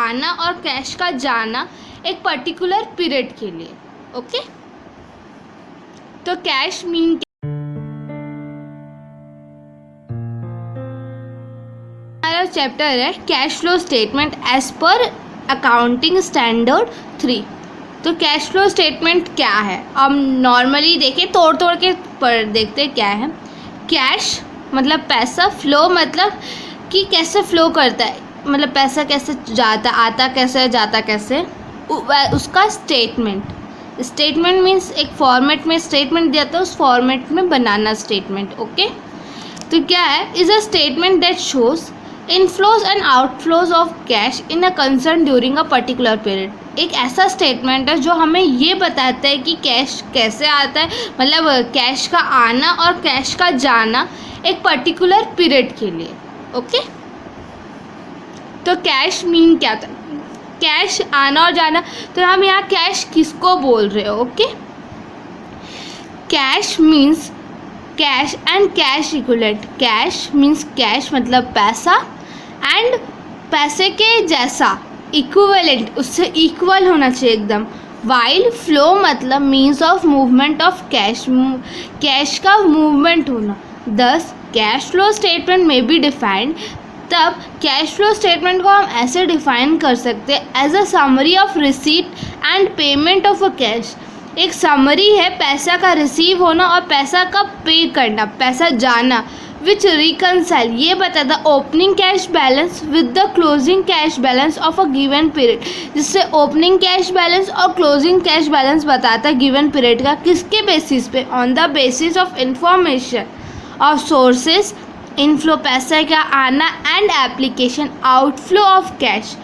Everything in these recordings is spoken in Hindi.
आना और कैश का जाना एक पर्टिकुलर पीरियड के लिए। ओके, तो कैश मीन हमारा चैप्टर है cash flow statement as per accounting standard 3। तो कैश फ्लो स्टेटमेंट क्या है, अब नॉर्मली देखिए तोड़ तोड़ के पर देखते क्या है। कैश मतलब पैसा, फ्लो मतलब कि कैसे फ्लो करता है, मतलब पैसा कैसे जाता, आता कैसे, जाता कैसे, उसका स्टेटमेंट। स्टेटमेंट मीन्स एक फॉर्मेट में स्टेटमेंट दिया था, उस फॉर्मेट में बनाना स्टेटमेंट। ओके, तो क्या है, is a statement that shows inflows and outflows of cash in a concern during a particular period. एक ऐसा स्टेटमेंट है जो हमें ये बताता है कि कैश कैसे आता है, मतलब कैश का आना और कैश का जाना एक पर्टिकुलर पीरियड के लिए। ओके, तो कैश मीन क्या था, कैश आना और जाना। तो हम यहाँ कैश किसको बोल रहे हो। Okay, cash means cash and cash equivalent. Cash means cash मतलब पैसा, एंड पैसे के जैसा, इक्विवेलेंट उससे इक्वल होना चाहिए एकदम। वाइल फ्लो मतलब means of movement of cash, cash का मूवमेंट होना। दस कैश फ्लो स्टेटमेंट में बी डिफाइंड, तब कैश फ्लो स्टेटमेंट को हम ऐसे डिफाइन कर सकते हैं as a summary of receipt and payment of a cash. एक समरी है पैसा का रिसीव होना और पैसा का पे करना, पैसा जाना, विच रिकनसाइल, ये बताता opening cash balance with the closing cash balance of a given period, जिससे ओपनिंग कैश बैलेंस और क्लोजिंग कैश बैलेंस बताता है गिवन पीरियड का। किसके बेसिस पे, on the basis of information of sources, inflow पैसा का आना, and application outflow of cash.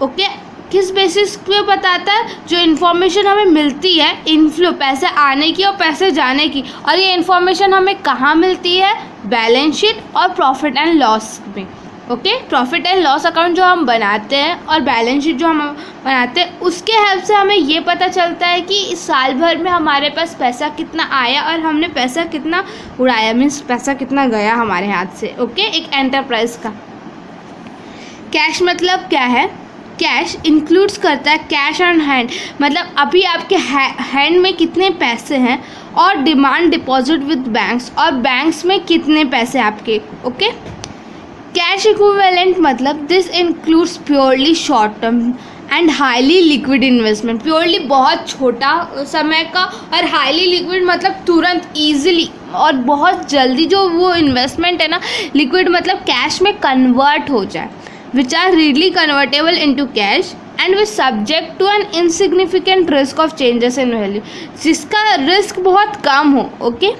Okay, किस बेसिस पे बताता है, जो इन्फॉर्मेशन हमें मिलती है इनफ्लो पैसे आने की और पैसे जाने की, और ये इन्फॉर्मेशन हमें कहाँ मिलती है, बैलेंस शीट और प्रॉफिट एंड लॉस में। Okay, profit and loss account जो हम बनाते हैं और बैलेंस शीट जो हम बनाते हैं, उसके हेल्प से हमें ये पता चलता है कि इस साल भर में हमारे पास पैसा कितना आया और हमने पैसा कितना उड़ाया, मीन्स पैसा कितना गया हमारे हाथ से। ओके, एक एंटरप्राइज का। कैश मतलब क्या है, कैश इंक्लूड्स करता है कैश ऑन हैंड, मतलब अभी आपके हैंड में कितने पैसे हैं, और डिमांड डिपॉजिट विद बैंक्स, और बैंक्स में कितने पैसे आपके। ओके, कैश इक्विवेलेंट मतलब this includes purely short term and highly liquid investment. Purely बहुत छोटा समय का, और हाईली लिक्विड मतलब तुरंत ईजिली और बहुत जल्दी जो वो इन्वेस्टमेंट है ना, लिक्विड मतलब कैश में कन्वर्ट हो जाए, which are readily convertible into cash and which subject to an insignificant risk of changes in value, जिसका रिस्क बहुत कम हो। Okay,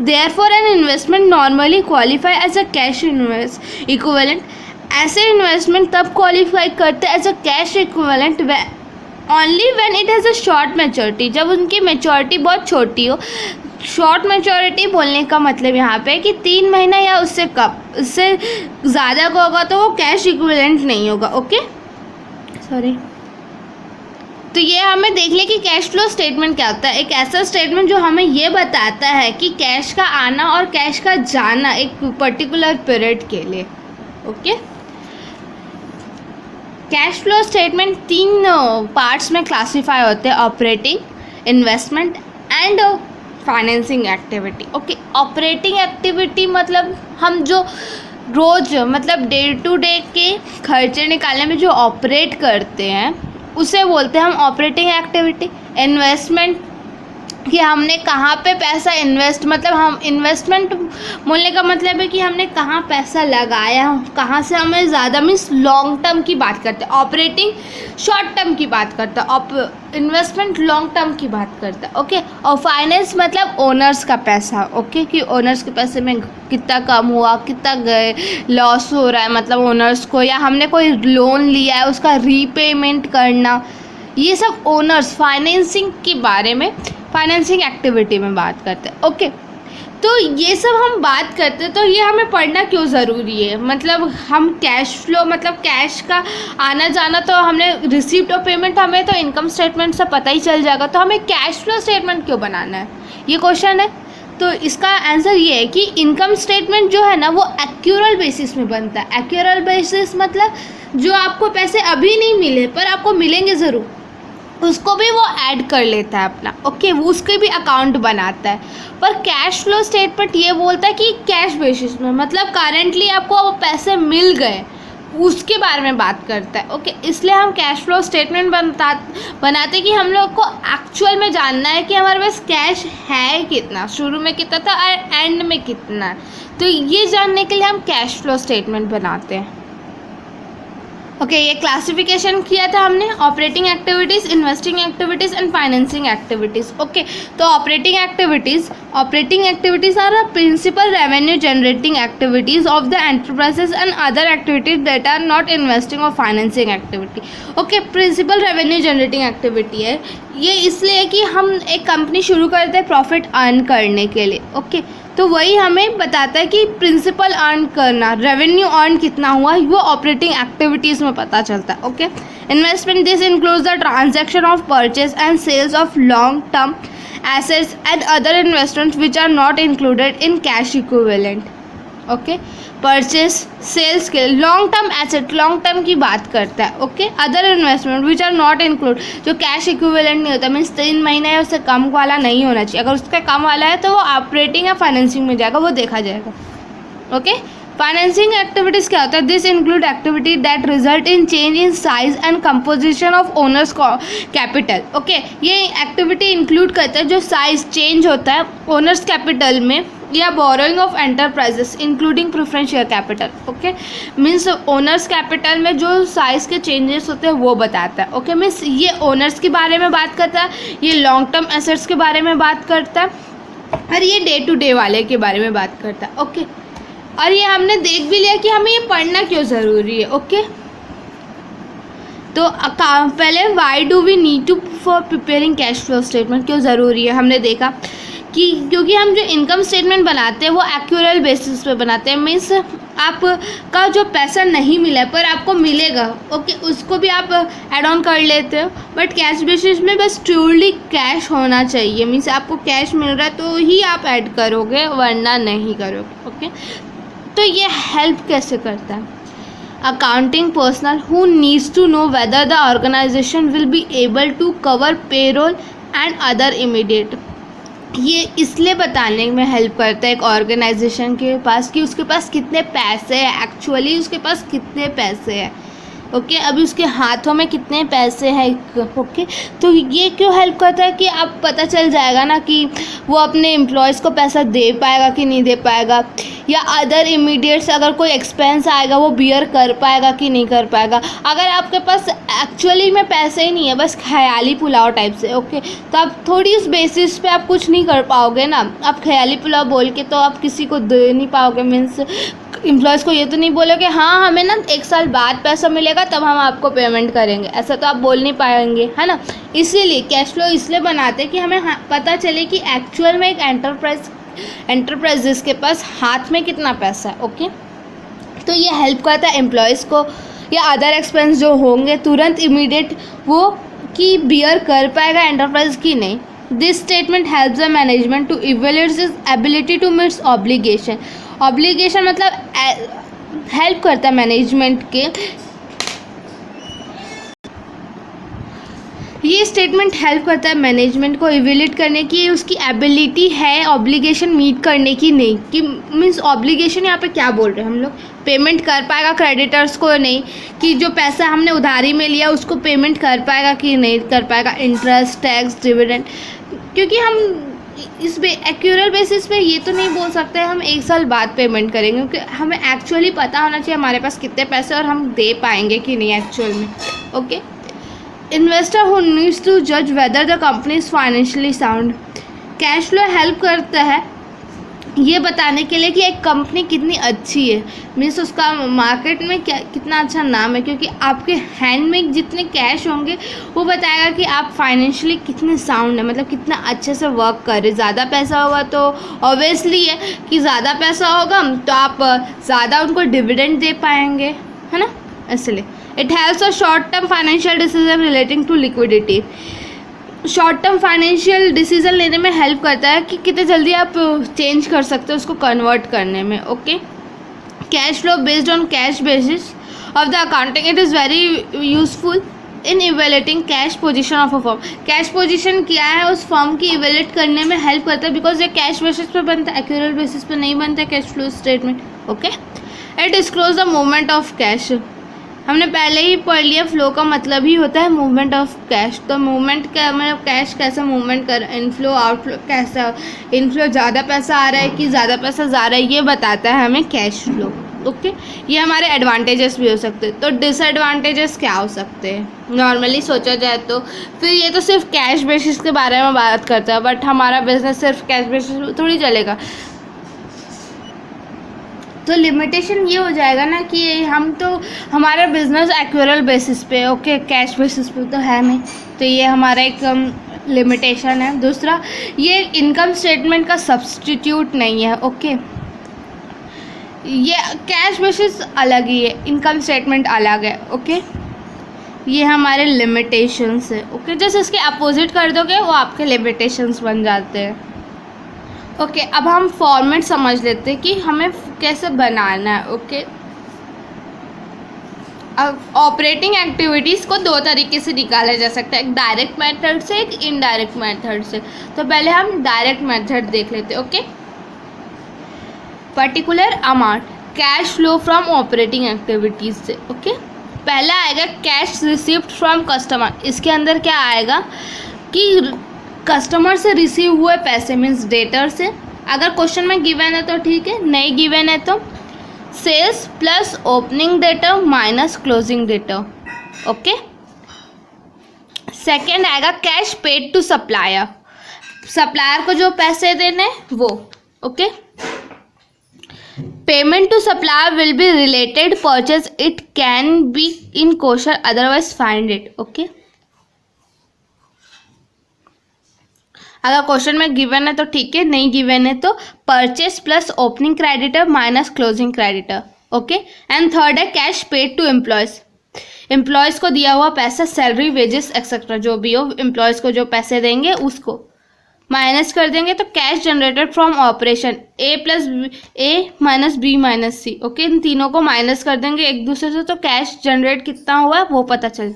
therefore an investment normally qualify as a cash equivalent। ऐसे इन्वेस्टमेंट तब क्वालिफाई करते as a cash equivalent only when it has a short maturity, जब उनकी मैच्योरिटी बहुत छोटी हो। शॉर्ट मैच्योरिटी बोलने का मतलब यहाँ पे कि 3 महीना या उससे कम, उससे ज़्यादा का होगा तो वो कैश इक्विवेलेंट नहीं होगा। Okay, sorry. तो ये हमें देख ले कि कैश फ्लो स्टेटमेंट क्या होता है। एक ऐसा स्टेटमेंट जो हमें ये बताता है कि कैश का आना और कैश का जाना एक पर्टिकुलर पीरियड के लिए। Okay, cash flow statement 3 parts में क्लासीफाई होते हैं, operating, investment and financing activity. Okay, operating activity मतलब हम जो रोज़ मतलब डे टू डे के खर्चे निकालने में जो ऑपरेट करते हैं उसे बोलते हैं हम ऑपरेटिंग एक्टिविटी। इन्वेस्टमेंट कि हमने कहाँ पे पैसा इन्वेस्ट, मतलब हम इन्वेस्टमेंट बोलने का मतलब है कि हमने कहाँ पैसा लगाया, कहाँ से हमें ज़्यादा, मीन्स लॉन्ग टर्म की बात करते हैं। ऑपरेटिंग शॉर्ट टर्म की बात करता है, इन्वेस्टमेंट लॉन्ग टर्म की बात करता है। ओके, और फाइनेंस मतलब ओनर्स का पैसा। ओके, कि ओनर्स के पैसे में कितना कम हुआ, कितना गए, लॉस हो रहा है मतलब ओनर्स को, या हमने कोई लोन लिया है उसका रीपेमेंट करना, ये सब ओनर्स फाइनेंसिंग के बारे में, फाइनेंसिंग एक्टिविटी में बात करते हैं। ओके, तो ये सब हम बात करते हैं, तो ये हमें पढ़ना क्यों ज़रूरी है, मतलब हम कैश फ्लो मतलब कैश का आना जाना तो हमने रिसीप्ट और पेमेंट हमें तो इनकम स्टेटमेंट से पता ही चल जाएगा, तो हमें कैश फ्लो स्टेटमेंट क्यों बनाना है, ये क्वेश्चन है। तो इसका आंसर ये है कि इनकम स्टेटमेंट जो है ना वो एक्यूरल बेसिस में बनता है। एक्यूरल बेसिस मतलब जो आपको पैसे अभी नहीं मिले पर आपको मिलेंगे ज़रूर, उसको भी वो ऐड कर लेता है अपना, ओके, वो उसके भी अकाउंट बनाता है। पर कैश फ्लो स्टेटमेंट ये बोलता है कि कैश बेसिस में, मतलब करेंटली आपको वो पैसे मिल गए उसके बारे में बात करता है, ओके। इसलिए हम कैश फ्लो स्टेटमेंट बनाते कि हम लोग को एक्चुअल में जानना है कि हमारे पास कैश है कितना, शुरू में कितना था और एंड में कितना है। तो ये जानने के लिए हम कैश फ्लो स्टेटमेंट बनाते हैं, ओके। ये क्लासिफिकेशन किया था हमने, operating activities, investing activities and financing activities, okay. तो operating activities are the principal revenue generating activities of the enterprises and other activities that are not investing or financing activity, okay. Principal revenue generating activity है ये, इसलिए कि हम एक कंपनी शुरू करते हैं प्रॉफिट अर्न करने के लिए, ओके। तो वही हमें बताता है कि प्रिंसिपल अर्न करना, रेवेन्यू अर्न कितना हुआ, वो ऑपरेटिंग एक्टिविटीज़ में पता चलता है, okay. Investment, this includes the transaction of purchase and sales of long term assets and other investments which are not included in cash equivalent, okay. Purchase sales के long term asset, long term की बात करता है, okay. Other investment which are not include, जो कैश इक्विवेलेंट नहीं होता, मीन्स 3 महीने या उससे कम वाला नहीं होना चाहिए। अगर उसका कम वाला है तो वो ऑपरेटिंग या फाइनेंसिंग में जाएगा, वो देखा जाएगा, ओके। फाइनेंसिंग एक्टिविटीज़ क्या होता है? This include activity that result in change in size and composition of owners capital, okay. ये एक्टिविटी इंक्लूड करता है जो साइज चेंज होता है ओनर्स कैपिटल में, या borrowing of enterprises including preference share capital, okay. Means owners capital में जो साइज के चेंजेस होते हैं वो बताता है, ओके। मीन्स ये ओनर्स के बारे में बात करता है, ये लॉन्ग टर्म एसेट्स के बारे में बात करता है, और ये डे टू डे वाले के बारे में बात करता है, ओके। और ये हमने देख भी लिया कि हमें ये पढ़ना क्यों ज़रूरी है, ओके। तो पहले why do we need to for preparing cash flow statement, क्यों ज़रूरी है, हमने देखा कि क्योंकि हम जो इनकम स्टेटमेंट बनाते हैं वो एक्यूरल बेसिस पे बनाते हैं, मीन्स आपका जो पैसा नहीं मिला है पर आपको मिलेगा, ओके, उसको भी आप ऐड ऑन कर लेते हो। बट कैश बेसिस में बस ट्रूली कैश होना चाहिए, मीन्स आपको कैश मिल रहा है तो ही आप ऐड करोगे, वरना नहीं करोगे, ओके। तो ये हेल्प कैसे करता है? Accounting personnel who needs to know whether the organisation will be able to cover payroll and other immediate, ये इसलिए बताने में हेल्प करता है एक ऑर्गेनाइजेशन के पास कि उसके पास कितने पैसे हैं, एक्चुअली उसके पास कितने पैसे हैं, ओके। अभी उसके हाथों में कितने पैसे हैं, ओके। तो ये क्यों हेल्प करता है कि आप पता चल जाएगा ना कि वो अपने एम्प्लॉयज़ को पैसा दे पाएगा कि नहीं दे पाएगा, या अदर इमीडिएट्स अगर कोई एक्सपेंस आएगा वो बियर कर पाएगा कि नहीं कर पाएगा। अगर आपके पास एक्चुअली में पैसे ही नहीं है, बस ख्याली पुलाव टाइप से, ओके, तो आप थोड़ी उस बेसिस पे आप कुछ नहीं कर पाओगे ना। आप ख्याली पुलाव बोल के तो आप किसी को दे नहीं पाओगे, मीन्स एम्प्लॉयज़ को ये तो नहीं बोलोगे हाँ हमें ना 1 साल बाद पैसा मिलेगा तब हम आपको पेमेंट करेंगे, ऐसा तो आप बोल नहीं पाएंगे, है ना। इसीलिए कैश फ्लो इसलिए बनाते हैं कि हमें पता चले कि एक्चुअल में एक एंटरप्राइजेस के पास हाथ में कितना पैसा है, ओके। तो ये हेल्प करता है एम्प्लॉयज़ को या अदर एक्सपेंस जो होंगे तुरंत इमीडिएट वो कि बियर कर पाएगा एंटरप्राइज की नहीं। This statement helps the management to evaluate his ability to meet obligation, obligation मतलब हेल्प करता है मैनेजमेंट के, ये स्टेटमेंट हेल्प करता है मैनेजमेंट को इवेल्यूएट करने की उसकी एबिलिटी है ऑब्लिगेशन मीट करने की नहीं, कि मीन्स ऑब्लिगेशन यहाँ पे क्या बोल रहे हैं हम लोग, पेमेंट कर पाएगा क्रेडिटर्स को नहीं, कि जो पैसा हमने उधारी में लिया उसको पेमेंट कर पाएगा कि नहीं कर पाएगा, इंटरेस्ट टैक्स डिविडेंड। क्योंकि हम इस एक्यूरल बेसिस पे ये तो नहीं बोल सकते हम 1 साल बाद पेमेंट करेंगे, क्योंकि हमें एक्चुअली पता होना चाहिए हमारे पास कितने पैसे और हम दे पाएंगे कि नहीं एक्चुअल में, okay. Investor who needs to जज whether the company is financially sound, cash flow help करता है ये बताने के लिए कि एक कंपनी कितनी अच्छी है, मीन्स उसका मार्केट में क्या कितना अच्छा नाम है, क्योंकि आपके हैंड में जितने कैश होंगे वो बताएगा कि आप फाइनेंशियली कितने साउंड है, मतलब कितना अच्छे से वर्क कर रहे। ज़्यादा पैसा होगा तो ऑब्वियसली है कि ज़्यादा पैसा होगा तो आप ज़्यादा उनको डिविडेंड दे पाएंगे, है ना, इसलिए। It helps a short term financial decision relating to liquidity, short term financial decision लेने में हेल्प करता है कि कितने जल्दी आप चेंज कर सकते हो उसको कन्वर्ट करने में, okay. Cash flow based on cash basis of the accounting. It is very useful in evaluating cash position of a firm. Cash position क्या है उस फर्म की इवेल्यूएट करने में हेल्प करता है, बिकॉज ये कैश बेसिस पे बनता है, एक्यूरेट बेसिस पे नहीं बनता है cash flow statement. Okay, it disclose the movement of cash. हमने पहले ही पढ़ लिया, फ्लो का मतलब ही होता है मूवमेंट ऑफ कैश. तो मूवमेंट का मतलब कैश कैसे मूवमेंट कर, इनफ्लो आउटफ्लो कैसा, इनफ्लो ज़्यादा पैसा आ रहा है कि ज़्यादा पैसा जा रहा है, ये बताता है हमें कैश फ्लो. ओके, ये हमारे एडवांटेजेस भी हो सकते हैं. तो डिसएडवांटेजेस क्या हो सकते हैं नॉर्मली सोचा जाए तो? फिर ये तो सिर्फ कैश बेसिस के बारे में बात करता है, बट हमारा बिजनेस सिर्फ कैश बेसिस थोड़ी चलेगा. तो लिमिटेशन ये हो जाएगा ना कि हम तो हमारा बिजनेस एक्यूरल बेसिस पे, ओके, कैश बेसिस पे तो है नहीं. तो ये हमारा एक लिमिटेशन है. दूसरा, ये इनकम स्टेटमेंट का सब्स्टिट्यूट नहीं है. ओके, ये कैश बेसिस अलग ही है, इनकम स्टेटमेंट अलग है. ओके, ये हमारे लिमिटेशंस है. ओके, जैसे इसके अपोजिट कर दोगे वो आपके लिमिटेशंस बन जाते हैं. ओके, अब हम फॉर्मेट समझ लेते हैं कि हमें कैसे बनाना है. ओके, अब ऑपरेटिंग एक्टिविटीज़ को दो तरीके से निकाला जा सकता है, एक डायरेक्ट मेथड से, एक इनडायरेक्ट मेथड से. तो पहले हम डायरेक्ट मेथड देख लेते हैं. Okay, particular amount cash flow from operating activities से. ओके, पहला आएगा कैश रिसीव्ड फ्रॉम कस्टमर. इसके अंदर क्या आएगा कि कस्टमर से रिसीव हुए पैसे, मीन्स डेटर से. अगर क्वेश्चन में गिवन है तो ठीक है, नहीं गिवन है तो sales plus opening debtor minus closing debtor. Okay, second आएगा cash paid to supplier. Supplier को जो पैसे देने वो. Okay, payment to supplier will be related purchase, it can be in कोशर अदरवाइज फाइंड इट. ओके, अगर क्वेश्चन में गिवन है तो ठीक है, नहीं गिवन है तो purchase plus opening creditor minus closing creditor. Okay, and third है cash paid to employees. Employees को दिया हुआ पैसा, सैलरी, वेजेस एक्सेट्रा जो भी हो, एम्प्लॉयज़ को जो पैसे देंगे उसको माइनस कर देंगे. तो cash generated from operation A plus A minus B minus C. Okay, इन तीनों को माइनस कर देंगे एक दूसरे से, तो कैश जनरेट कितना हुआ है वो पता चल.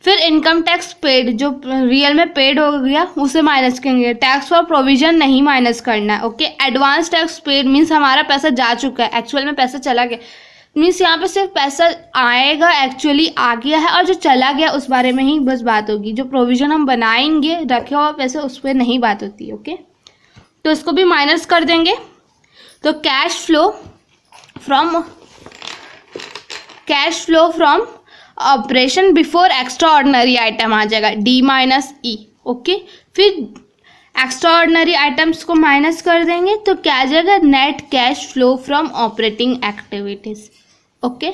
फिर इनकम टैक्स पेड, जो रियल में पेड हो गया उसे माइनस करेंगे. टैक्स फॉर प्रोविजन नहीं माइनस करना है. Okay, advance tax paid means हमारा पैसा जा चुका है, एक्चुअल में पैसा चला गया, मीन्स यहाँ पे सिर्फ पैसा आएगा, एक्चुअली आ गया है, और जो चला गया उस बारे में ही बस बात होगी. जो प्रोविजन हम बनाएंगे रखे हुआ पैसे उस पर नहीं बात होती. ओके, तो इसको भी माइनस कर देंगे. तो cash flow from operation before extraordinary item आ जाएगा डी माइनस ई. ओके, फिर एक्स्ट्रा ऑर्डिनरी आइटम्स को माइनस कर देंगे तो क्या आ जाएगा, net cash flow from operating activities. Okay,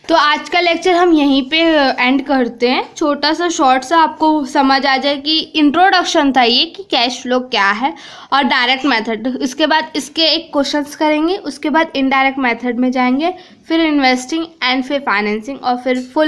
तो आज का लेक्चर हम यहीं पे एंड करते हैं. छोटा सा शॉर्ट सा आपको समझ आ जाए कि इंट्रोडक्शन था ये कि कैश फ्लो क्या है और डायरेक्ट मेथड. इसके बाद इसके एक क्वेश्चंस करेंगे, उसके बाद इनडायरेक्ट मेथड में जाएंगे, फिर इन्वेस्टिंग एंड फिर फाइनेंसिंग और फिर फुल